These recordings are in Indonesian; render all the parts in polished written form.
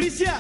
Prisya.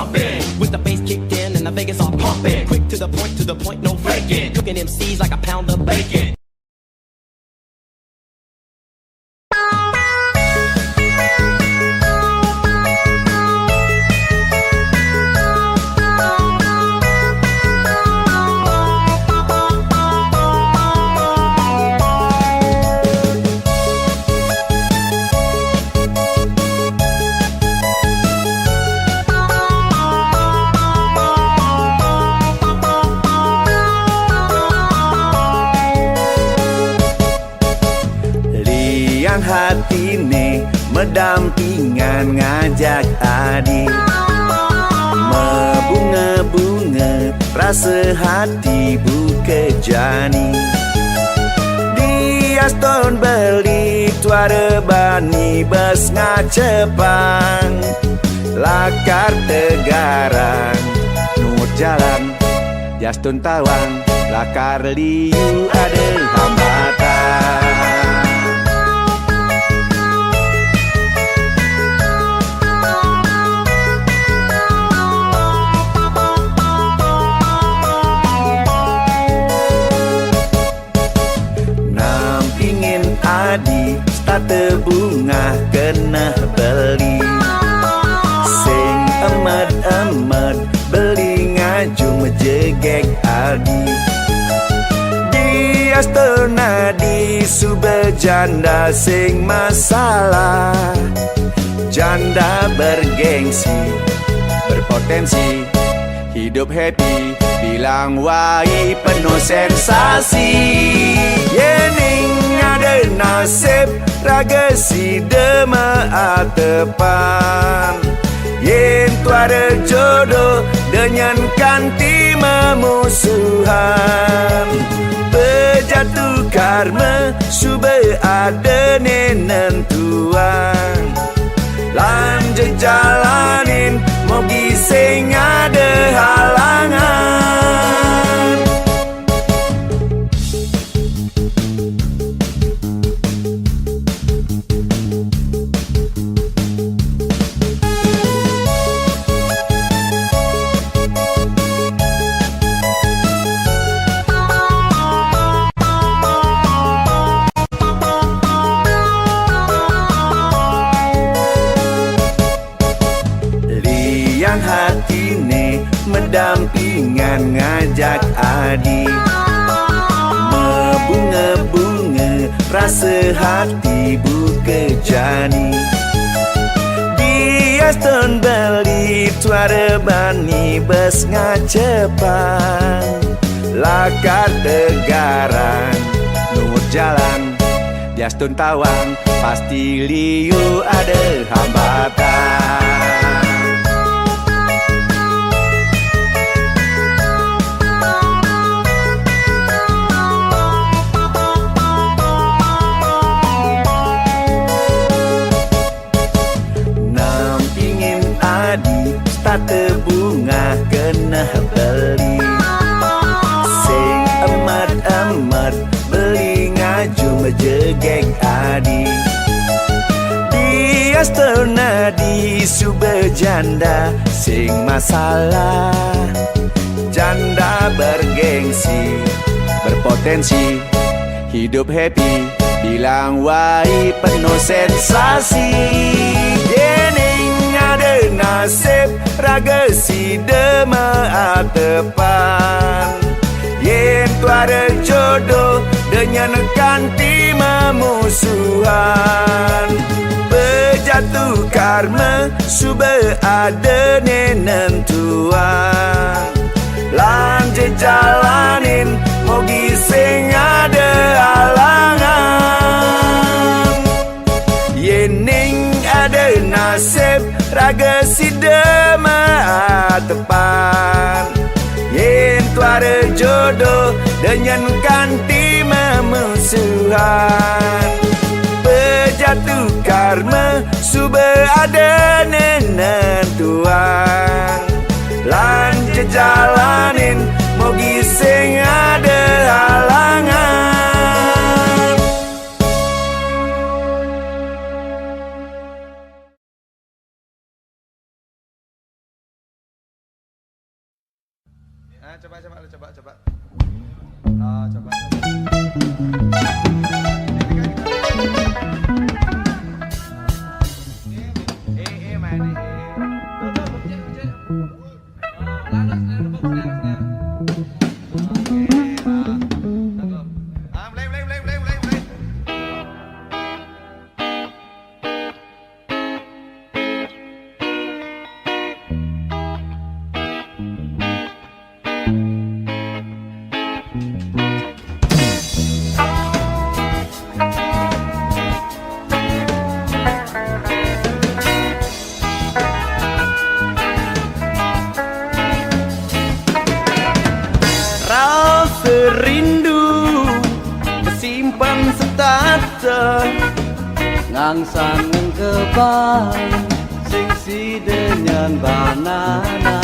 jumping. With the bass kicked in and the Vegas all pumping. Quick to the point, no faking. Cooking MCs like a pound of bacon. Yang hati nih mendampingan ngajak adik Membunga-bunga rasa hati buka jani Dia stone beli tuara bani bes ngacepang Lakar tegarang nur jalan Jaston tawang lakar liu ada hambatan Starte bunga kena beli Sing emet-emet beli ngajung jegek adi Dia stona di sube janda sing masalah Janda bergengsi berpotensi hidup happy bilang wai penuh sensasi Yening ada nasib raga si dema atepan Yen tuara jodoh dengan kanti memusuhan Bejatuh karma sube ada nenentuan Lanjut jalanin mau gising ada halangan Yang hati nih mendampingan ngajak adik Membunga-bunga rasa hati buka jani Dia stone beli tuara bani bes ngacepang Lakar tegarang nur jalan Dia stone tawang pasti liu ada hambatan Starte bunga kena beli Sing emat-emat beli ngajung jegek adi Dia stona di sube janda sing masalah Janda bergengsi berpotensi hidup happy bilang wai penuh sensasi Yening ada nasib raga si dema atepan Yen tuara jodoh dengan kanti memusuhan Bejatuh karma sube ada nenentuan Lanjut jalanin mau gising ada halangan Yening ada nasib raga si dema atepan Yen tuara jodoh dengan kanti memusuhan Bejatuh karma sube ada nenentuan Lanjut jalanin mau gising ada halangan Nah, coba lu coba. Oh, coba. Main nih. Mulai. Rasa rindu kesimpan setata Ngangsang kebal sing si dengan banana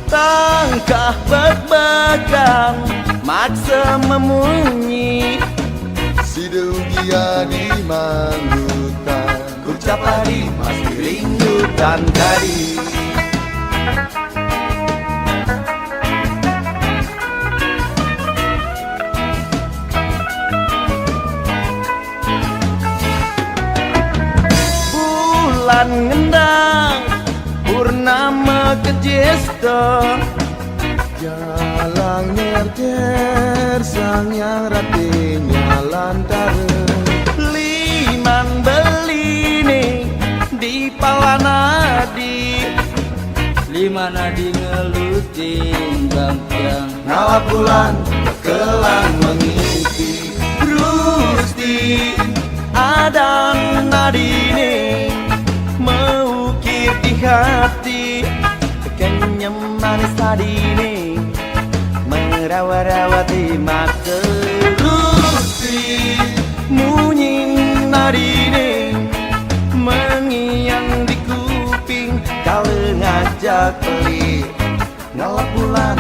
Tangkah berbagang maksa memunyi Sidugia di manggutan Ucap hari masih rindu dan tadi Bulan ngendang purnama kejesta Jalang nyer sang yang ratinya lantara Liman beline di palanadi Lima nadi ngelutin bangkiang Ngawa bulan kelang mengisi Rusti adang nadine Mengukir di hati Kenyam manis tadine Merawat-rawati mata Rusti munying nadine Mengiang di kuping Kalau ngajak pelik Ngalap bulan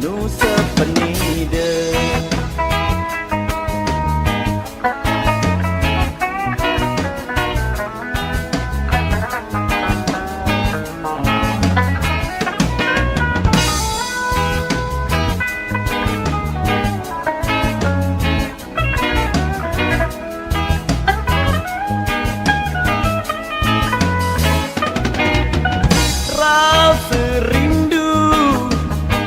nu sepenide Rasa rindu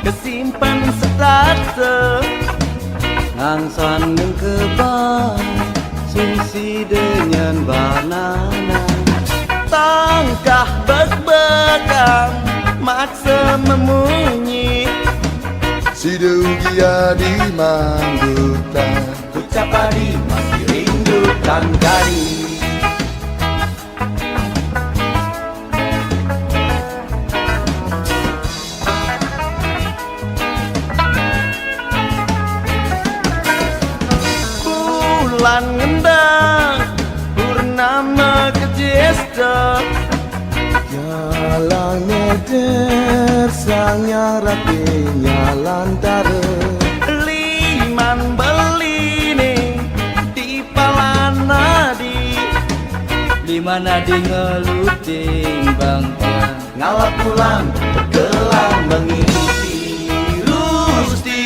kesimpan setata Ngangsang kebal sing si dengan banana Tangkah berbagang maksa memunyi Sidugia di manggutan Ucap hari masih rindu dan gading Bulan ngendang purnama kejesta Jalang nyer sang yang ratinya lantara Liman beline di palanadi Lima nadi ngelutin bangkiang Ngalap bulan bergelang mengisi Rusti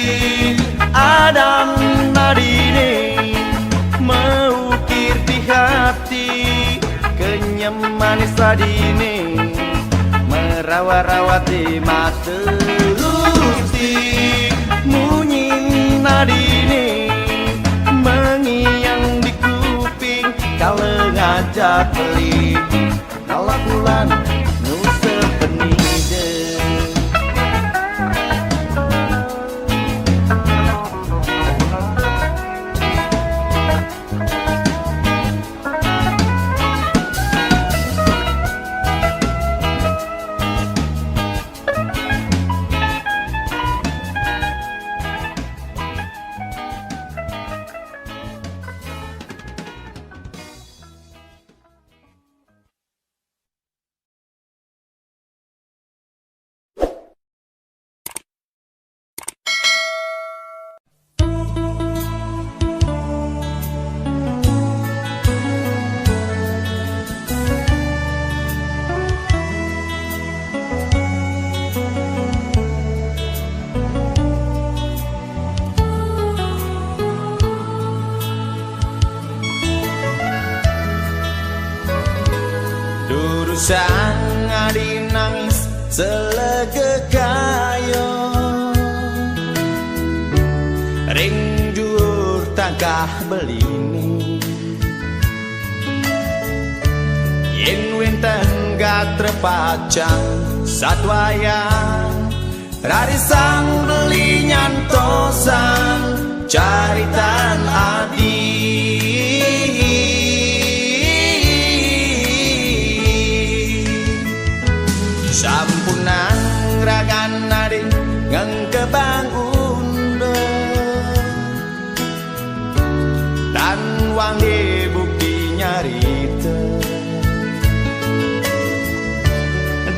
adang nadine Mengukir di hati Kenyam manis tadine Merawat-rawati mata Rusti munying nadine Mengiang di kuping Kalau ngajak pelik Ngalap bulan sang adi nangis selegekayo ring dhuwur tangkah beline yen wenten gatrepacang satwayang rarisang beli nyantosan caritan adi sampunan ragan adi ngang kebangun dan wangi bukti nyarita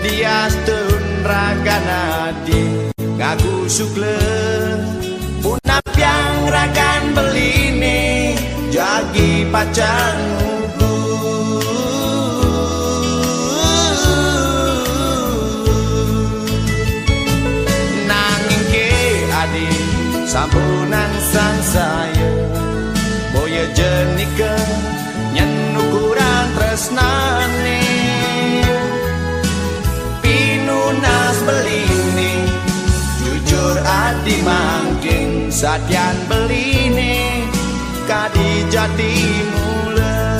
dia stun ragan adi ngaku sukle punap yang ragan beline jagi pacan sampunan sang saya boya jenika nyen ukuran tresnane pinunas beline jujur adi mangkin satyan beline kadi jati mula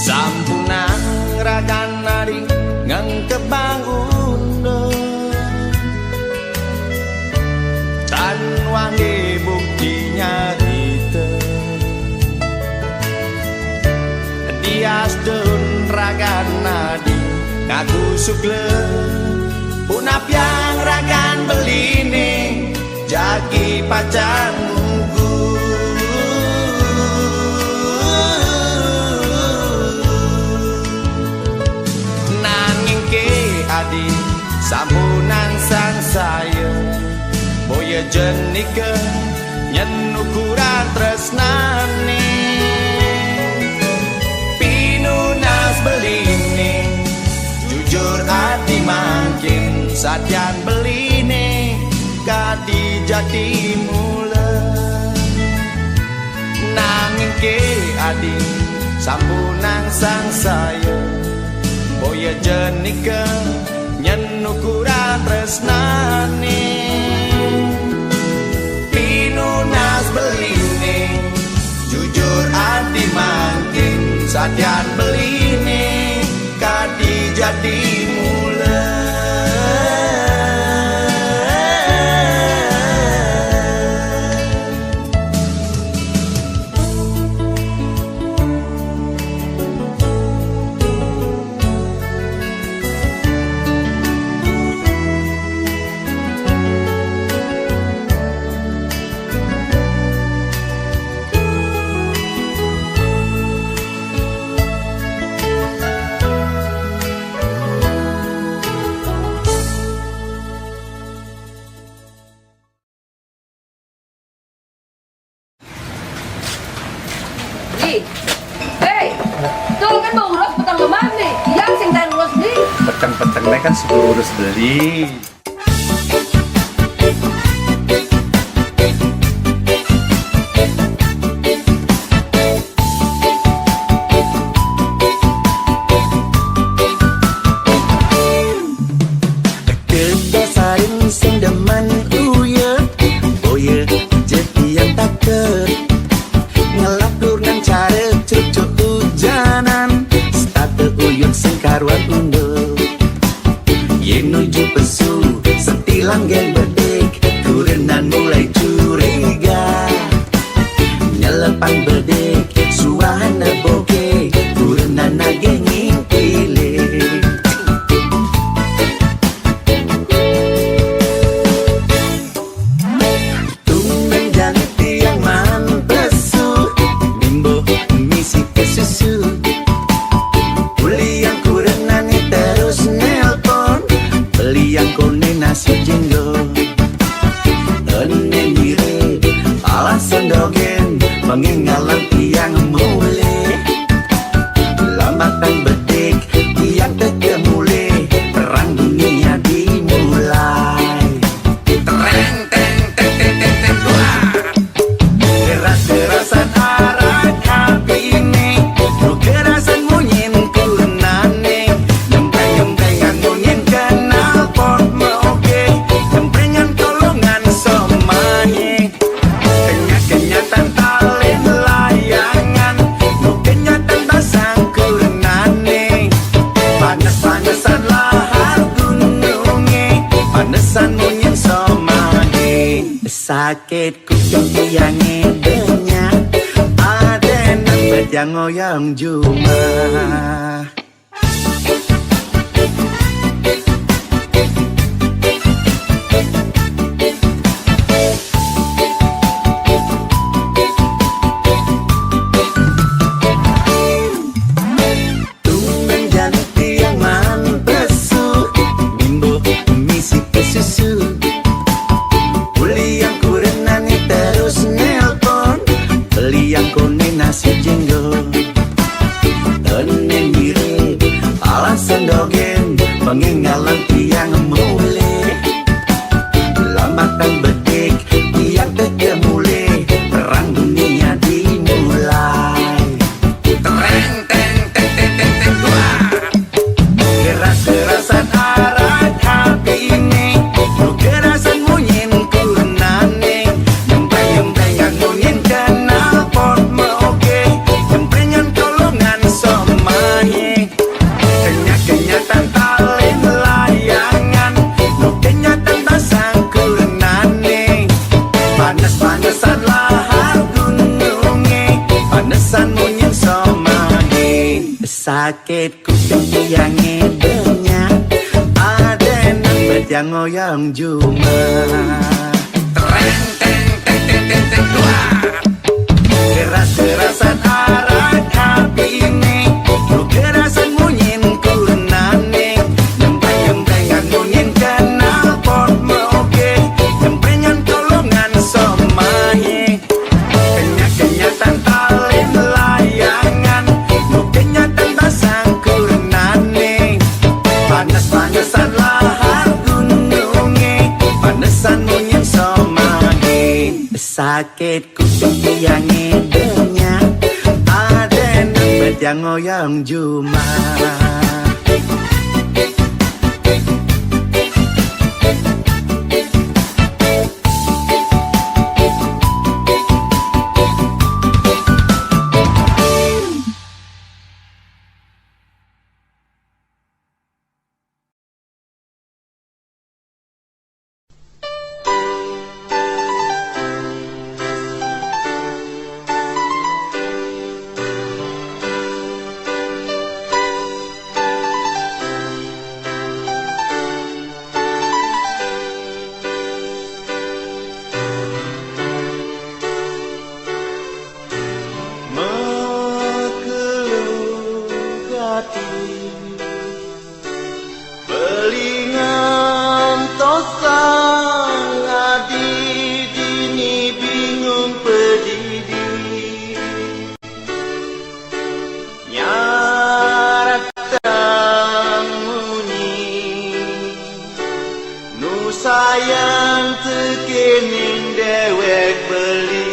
sampunan ragan nari ngang kebangun tan wangi bukti nyarita dia stun ragan nadi ngaku sukle punap yang ragan beline jagi pacan adi sampunan sang saya boya jenika nyen ukuran tresnane pinunas beline jujur adi mangkin satyan beline kadi jati mula nanging ke adi sampunan sang saya boya jenika nyen ukuran tresnane pinunas beline jujur adi mangkin satyan beline kadi jati mula Hei, tuh kan mau urus petang lemah nih. Yang sing dan urus nih. petang-petangnya kan suruh urus beli. Kebiasaan sing demen uye boye jadi yang taker ngelakur nang cara cucuk hujanan starte uyun sing karuan undul yen nuju pesu setilang gen bedek kurenan mulai curiga nyelepan bedek sakit kuping tiang banyak, ada nambet yang ngoyong cuma. Pengingalan tiang mulai lambatan bedik tiang teke mulai perang dunia dimulai. Tereng teng teng teng teng teng wah. Keras-kerasan arat hati ini, kerasan munyin kunane, nyempreng-nyemprengan munyin kenal pot meoke, nyemprengan kolongan somaye, kenyak-kenyatan sakit kuping tiang banyak, ada nambet yang ngoyong cuma. Tereng teng teng teng teng teng wah. Keras-kerasan arat hati ini, kerasan munyin kunane, nyempreng-nyemprengan munyin kenal pot meoke, nyemprengan kolongan somaye, kenyak-kenyatan talin layangan, panas-panasan lahar gunungnya, panesan munyin somage. Sakit kuping tiang banyak, ada nambet yang ngoyong cuma. Belingan tosang adi dini bingung pedidi nyarat muni nu sayang tekenin dewek beli.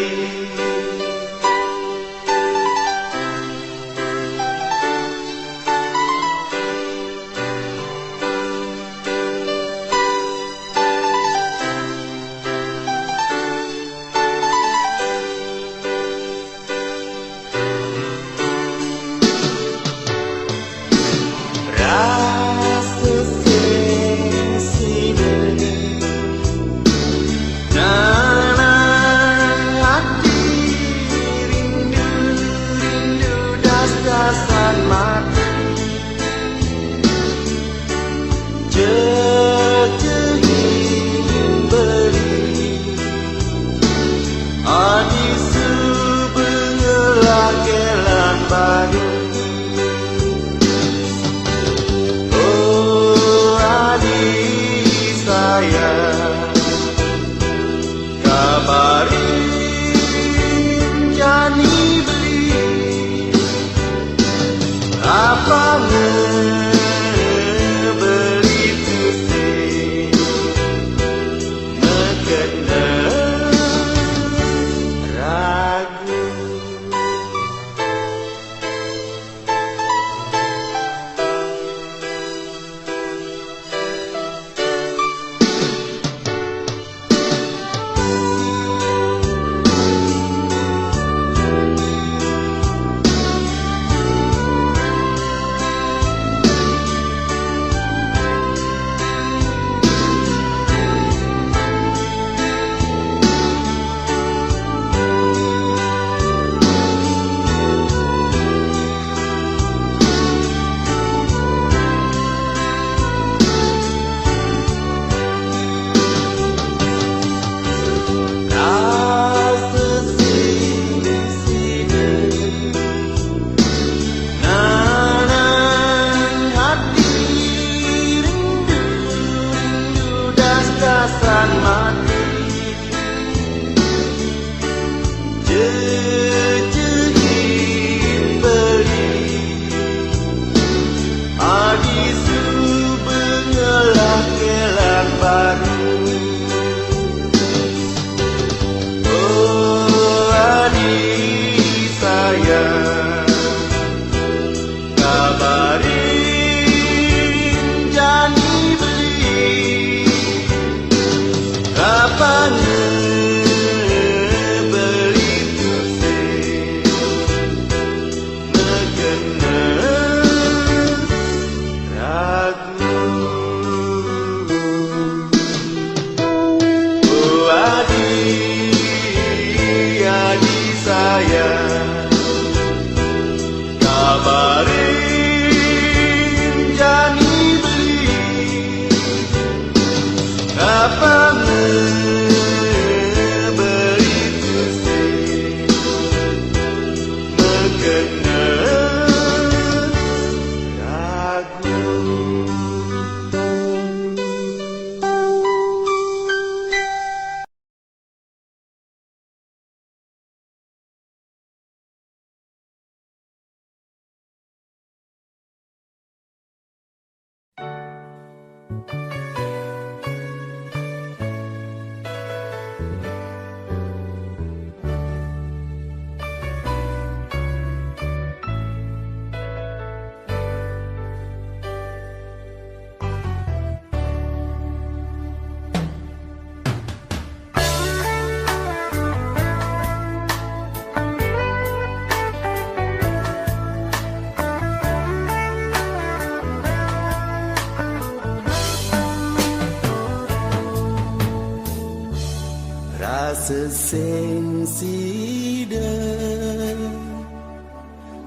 Na na seseng sida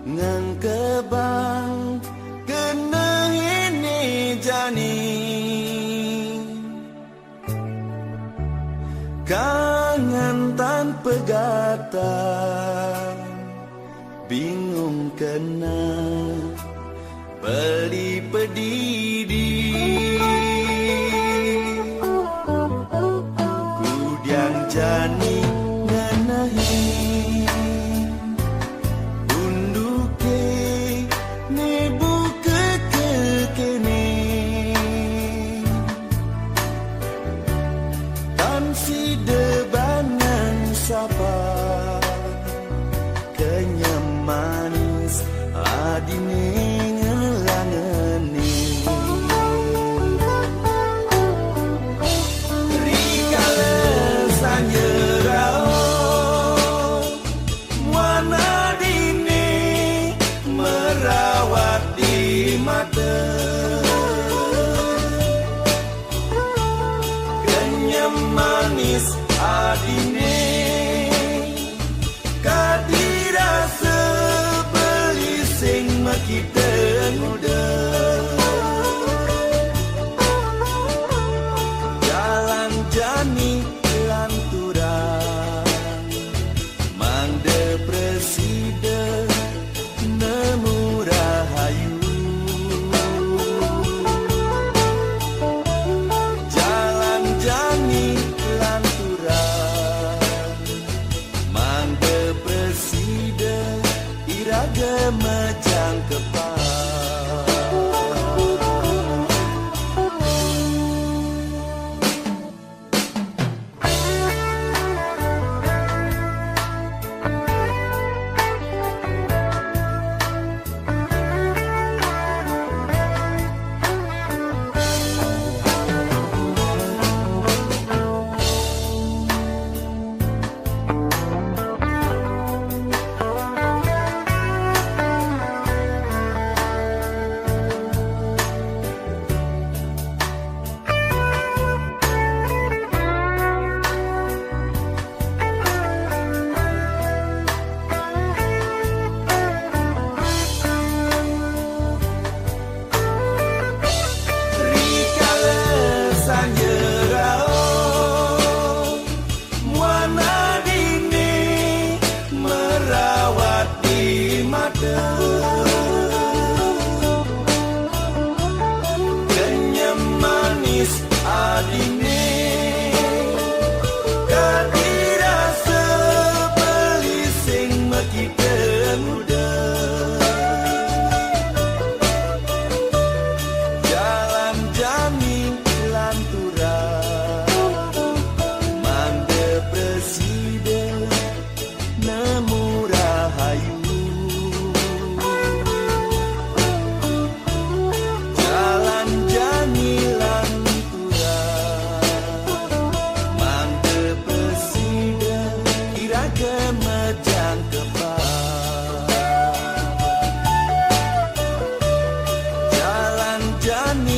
ngang kebang kena ini jani kangen tanpa gata bingung kena beli pedidi kudiang jani nganahi unduke ne buka kekene tan si debanan sapa kenyam manis adine ngelangeni rikale sanjerao muana dine merawat di mata kenyam manis adine kadira sebeli sing makita muda jalan jani lanturan mang depresida nemu rahayu jalan jani lanturan mang depresida iraga majang kepal kenyam manis adine kadira sebeli sing makita muda jalan jani lanturan mang depresida nemu rahayu jalan jani lanturan mang depresida iraga majang kepal jalan jani